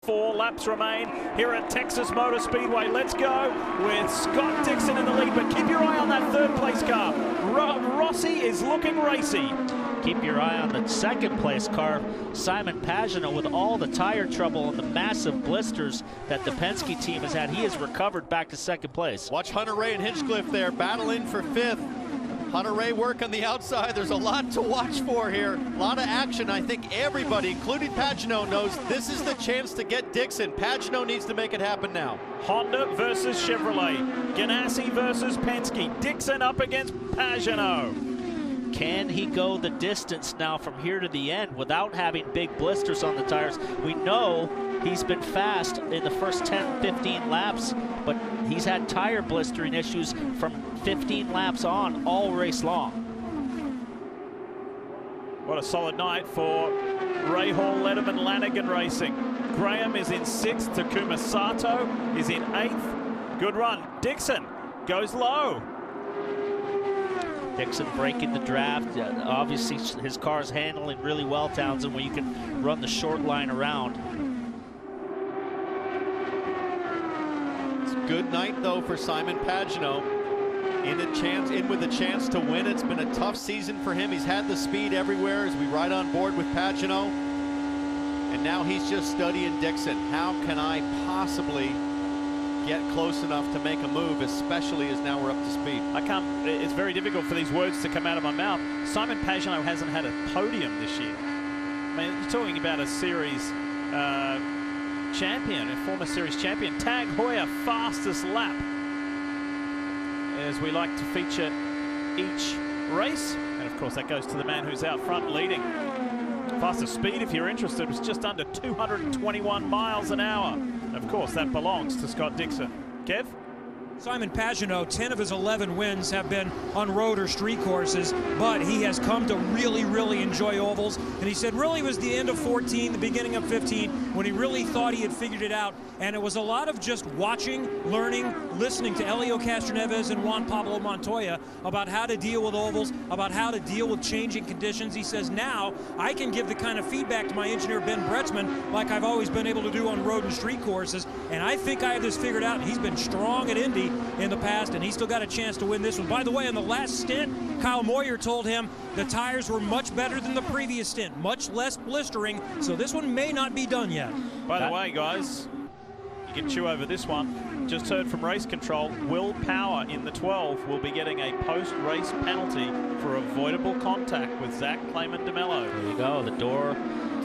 4 laps remain here at Texas Motor Speedway. Let's go with Scott Dixon in the lead, but keep your eye on that third place car. Rossi is looking racy. Keep your eye on the second place car, Simon Pagenaud, with all the tire trouble and the massive blisters that the Penske team has had. He has recovered back to second place. Watch Hunter Ray and Hinchcliffe there battling for 5th. Hunter Ray work on the outside. There's a lot to watch for here. A lot of action. I think everybody, including Pagenaud, knows this is the chance to get Dixon. Pagenaud needs to make it happen now. Honda versus Chevrolet. Ganassi versus Penske. Dixon up against Pagenaud. Can he go the distance now from here to the end without having big blisters on the tires? We know he's been fast in the first 10, 15 laps, but he's had tire blistering issues from 15 laps on all race long. What a solid night for Rahal, Letterman, Lanigan Racing. Graham is in 6th. Takuma Sato is in 8th. Good run. Dixon goes low. Dixon breaking the draft. Obviously, his car's handling really well, Townsend, when you can run the short line around. It's a good night, though, for Simon Pagenaud. In with a chance to win. It's been a tough season for him. He's had the speed everywhere as we ride on board with Pagenaud. And now he's just studying Dixon. How can I possibly get close enough to make a move, especially as now we're up to speed? It's very difficult for these words to come out of my mouth. Simon Pagenaud hasn't had a podium this year. I mean, you're talking about a series champion, a former series champion. Tag Heuer, fastest lap, as we like to feature each race. And of course, that goes to the man who's out front leading. Fastest speed, if you're interested, was just under 221 miles an hour. And of course, that belongs to Scott Dixon. Kev? Simon Pagenaud, 10 of his 11 wins have been on road or street courses, but he has come to really enjoy ovals. And he said really it was the end of 14, the beginning of 15, when he really thought he had figured it out. And it was a lot of just watching, learning, listening to Helio Castroneves and Juan Pablo Montoya about how to deal with ovals, about how to deal with changing conditions. He says, now I can give the kind of feedback to my engineer Ben Bretzman like I've always been able to do on road and street courses. And I think I have this figured out. He's been strong at Indy in the past, and he's still got a chance to win this one. By the way, on the last stint, Kyle Moyer told him the tires were much better than the previous stint, much less blistering, so this one may not be done yet. By the way, guys, you can chew over this one. Just heard from race control, Will Power in the 12 will be getting a post-race penalty for avoidable contact with Zach Clayman DeMello. There you go, the door.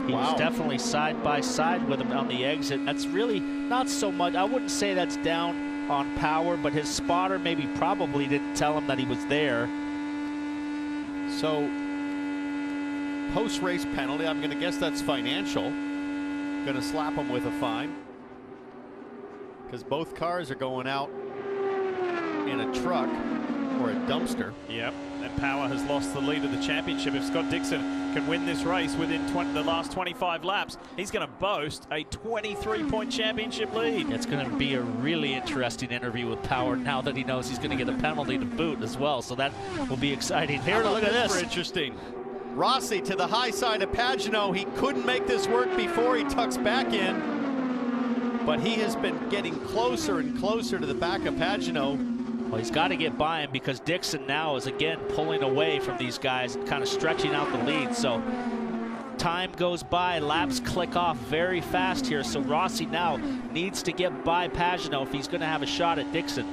He was definitely side by side with him on the exit. That's really not so much, I wouldn't say that's down on Power, but his spotter probably didn't tell him that he was there. So, post-race penalty, I'm going to guess that's financial. Going to slap him with a fine, because both cars are going out in a truck or a dumpster. Yep, and Power has lost the lead of the championship. If Scott Dixon can win this race within the last 25 laps, he's going to boast a 23-point championship lead. It's going to be a really interesting interview with Power now that he knows he's going to get a penalty to boot as well. So that will be exciting. Here, look at this. Interesting. Rossi to the high side of Pagenaud. He couldn't make this work before he tucks back in, but he has been getting closer and closer to the back of Pagenaud. Well, he's got to get by him because Dixon now is again pulling away from these guys and kind of stretching out the lead. So time goes by, laps click off very fast here. So Rossi now needs to get by Pagenaud if he's going to have a shot at Dixon.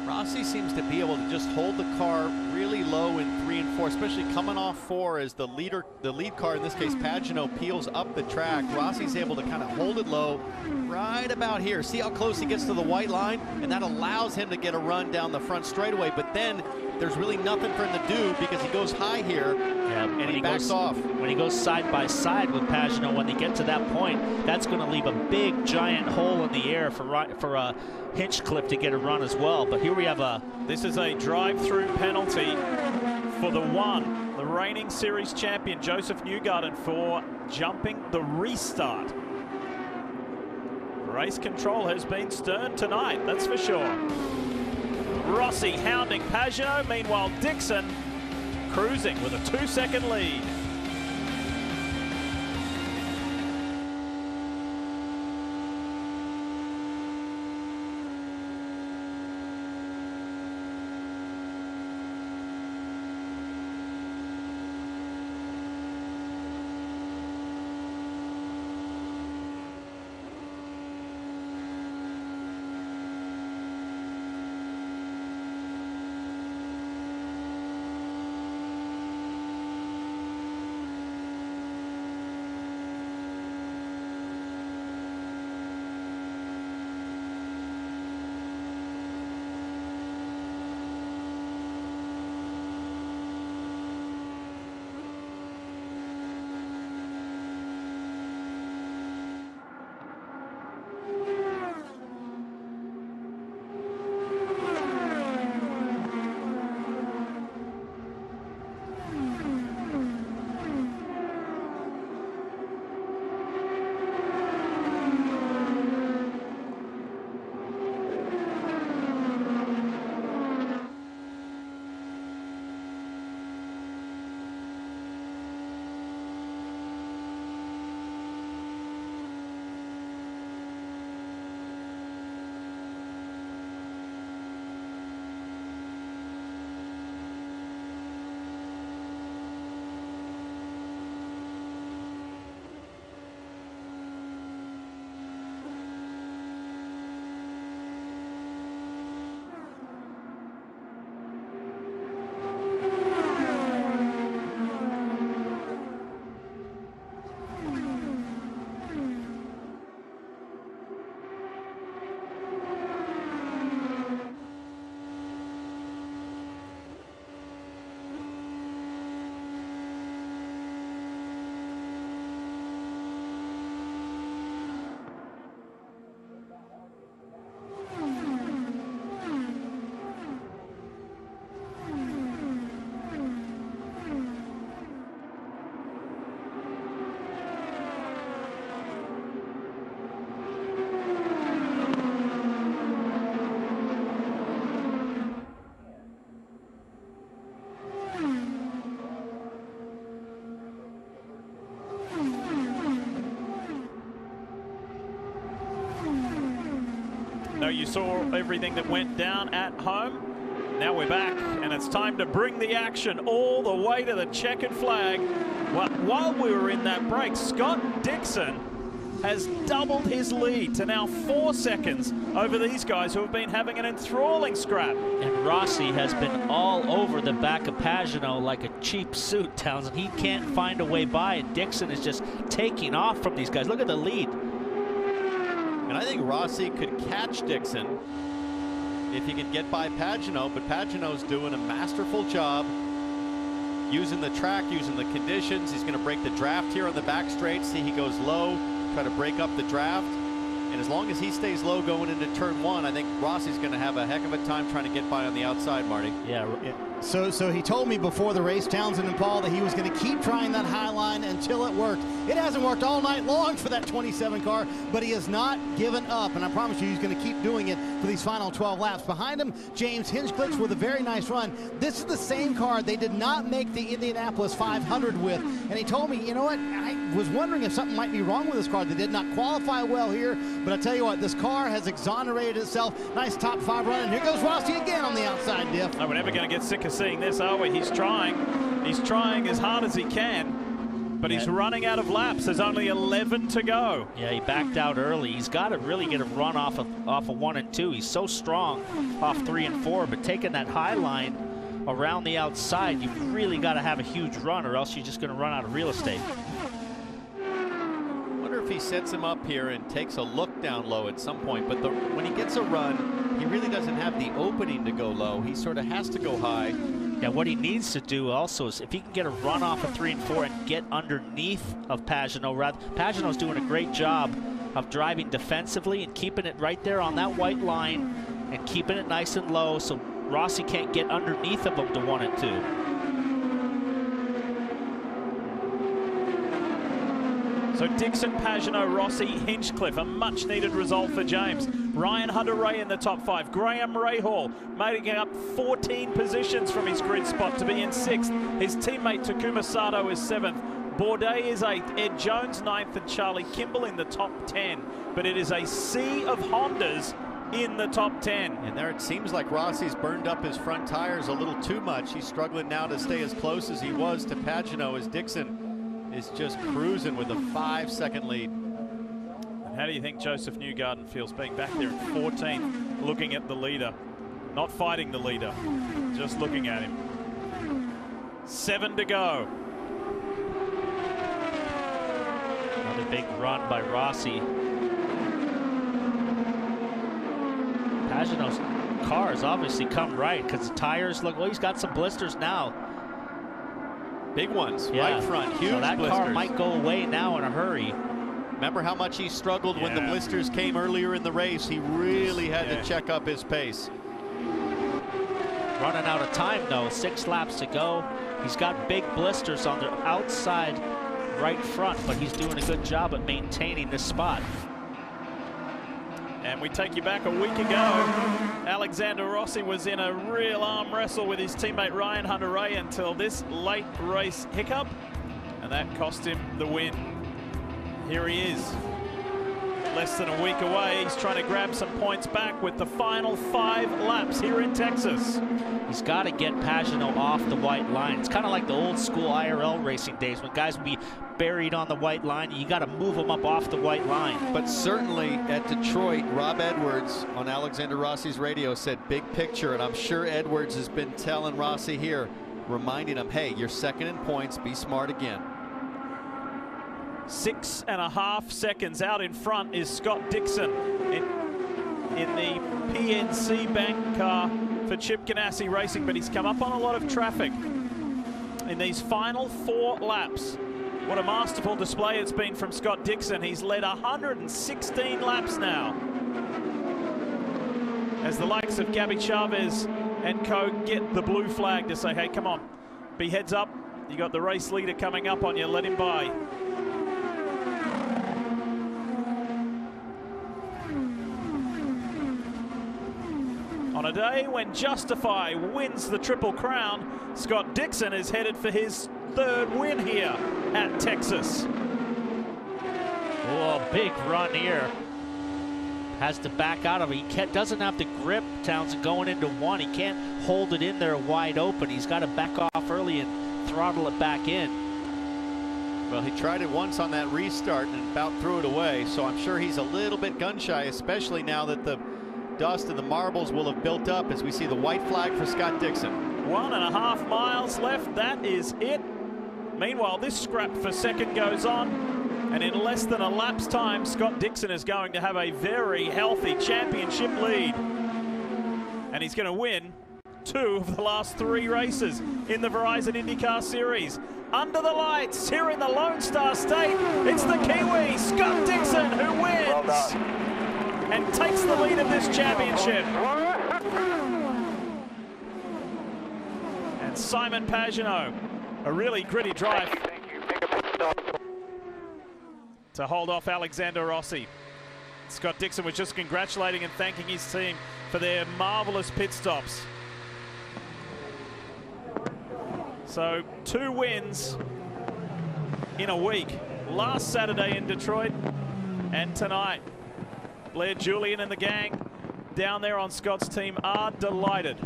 Rossi seems to be able to just hold the car really low in 3 and 4, especially coming off 4 as the lead car, in this case Pagenaud, peels up the track. Rossi's able to kind of hold it low right about here. See how close he gets to the white line? And that allows him to get a run down the front straightaway. But then there's really nothing for him to do because he goes high here and he backs off. When he goes side by side with Pagenaud, when they get to that point, that's going to leave a big giant hole in the air for Hinchcliffe to get a run as well. But here we have this is a drive-through penalty for the reigning series champion Joseph Newgarden for jumping the restart. Race control has been stern tonight, that's for sure. Rossi hounding Pagenaud. Meanwhile, Dixon cruising with a 2-second lead. know you saw everything that went down at home. Now we're back, and it's time to bring the action all the way to the checkered flag. Well, while we were in that break, Scott Dixon has doubled his lead to now 4 seconds over these guys who have been having an enthralling scrap. And Rossi has been all over the back of Pagenaud like a cheap suit, Townsend. He can't find a way by, and Dixon is just taking off from these guys. Look at the lead. And I think Rossi could catch Dixon if he can get by Pagenaud, but Pagenaud's doing a masterful job using the track, using the conditions. He's going to break the draft here on the back straight. See, he goes low, try to break up the draft. And as long as he stays low going into turn one, I think Rossi's going to have a heck of a time trying to get by on the outside, Marty. Yeah. So he told me before the race, Townsend and Paul, that he was going to keep trying that high line until it worked. It hasn't worked all night long for that 27 car, but he has not given up, and I promise you he's going to keep doing it for these final 12 laps. Behind him, James Hinchcliffe with a very nice run. This is the same car they did not make the Indianapolis 500 with, and he told me, you know what, I was wondering if something might be wrong with this car. They did not qualify well here, but I tell you what, this car has exonerated itself. Nice top 5 run, and here goes Rossi again on the outside, Diff. Oh, we're never going to get sick of seeing this, are we? He's trying as hard as he can, but he's running out of laps. There's only 11 to go. Yeah, he backed out early. He's got to really get a run off of 1 and 2. He's so strong off 3 and 4, but taking that high line around the outside, you've really got to have a huge run, or else you're just going to run out of real estate. If he sets him up here and takes a look down low at some point, but when he gets a run, he really doesn't have the opening to go low. He sort of has to go high. Yeah, what he needs to do also is if he can get a run off of 3 and 4 and get underneath of Pagenaud. Pagenaud's doing a great job of driving defensively and keeping it right there on that white line and keeping it nice and low so Rossi can't get underneath of him to 1 and 2. So Dixon, Pagenaud, Rossi, Hinchcliffe, a much-needed result for James. Ryan Hunter-Reay in the top 5. Graham Rahal making up 14 positions from his grid spot to be in 6th. His teammate Takuma Sato is 7th. Bourdais is 8th. Ed Jones 9th, and Charlie Kimball in the top 10. But it is a sea of Hondas in the top 10. And there it seems like Rossi's burned up his front tires a little too much. He's struggling now to stay as close as he was to Pagenaud, as Dixon is just cruising with a 5-second lead. And how do you think Joseph Newgarden feels being back there in 14th, looking at the leader, not fighting the leader, just looking at him? 7 to go. Another big run by Rossi. Pagenaud's car has obviously come right, because the tires look, well, he's got some blisters now. Big ones, Yeah. right front, huge so that blisters. car might go away now in a hurry. Remember how much he struggled when the blisters came earlier in the race? He really had to check up his pace. Running out of time though, 6 laps to go. He's got big blisters on the outside right front, but he's doing a good job at maintaining this spot. And we take you back a week ago. Alexander Rossi was in a real arm wrestle with his teammate Ryan Hunter-Reay until this late race hiccup, and that cost him the win. Here he is, less than a week away. He's trying to grab some points back with the final 5 laps here in Texas. He's got to get Pagenaud off the white line. It's kind of like the old school IRL racing days when guys would be buried on the white line. You got to move them up off the white line. But certainly at Detroit, Rob Edwards on Alexander Rossi's radio said big picture, and I'm sure Edwards has been telling Rossi here, reminding him, hey, you're second in points, be smart again. 6.5 seconds out in front is Scott Dixon in the PNC Bank car for Chip Ganassi Racing, but he's come up on a lot of traffic in these final 4 laps. What a masterful display it's been from Scott Dixon. He's led 116 laps now, as the likes of Gabby Chavez and co get the blue flag to say, hey, come on, be heads up. You got the race leader coming up on you, let him by. On a day when Justify wins the Triple Crown, Scott Dixon is headed for his 3rd win here at Texas. Oh, big run here. Has to back out of it. He doesn't have the grip, Townsend, going into 1. He can't hold it in there wide open. He's got to back off early and throttle it back in. Well, he tried it once on that restart and about threw it away, so I'm sure he's a little bit gun shy, especially now that the dust and the marbles will have built up as we see the white flag for Scott Dixon. 1.5 miles left, that is it. Meanwhile, this scrap for second goes on, and in less than a lap's time, Scott Dixon is going to have a very healthy championship lead. And he's going to win 2 of the last 3 races in the Verizon IndyCar Series. Under the lights, here in the Lone Star State, it's the Kiwi, Scott Dixon, who wins and takes the lead of this championship. And Simon Pagenaud, a really gritty drive to hold off Alexander Rossi. Scott Dixon was just congratulating and thanking his team for their marvelous pit stops. So 2 wins in a week. Last Saturday in Detroit and tonight. Blair Julian and the gang down there on Scott's team are delighted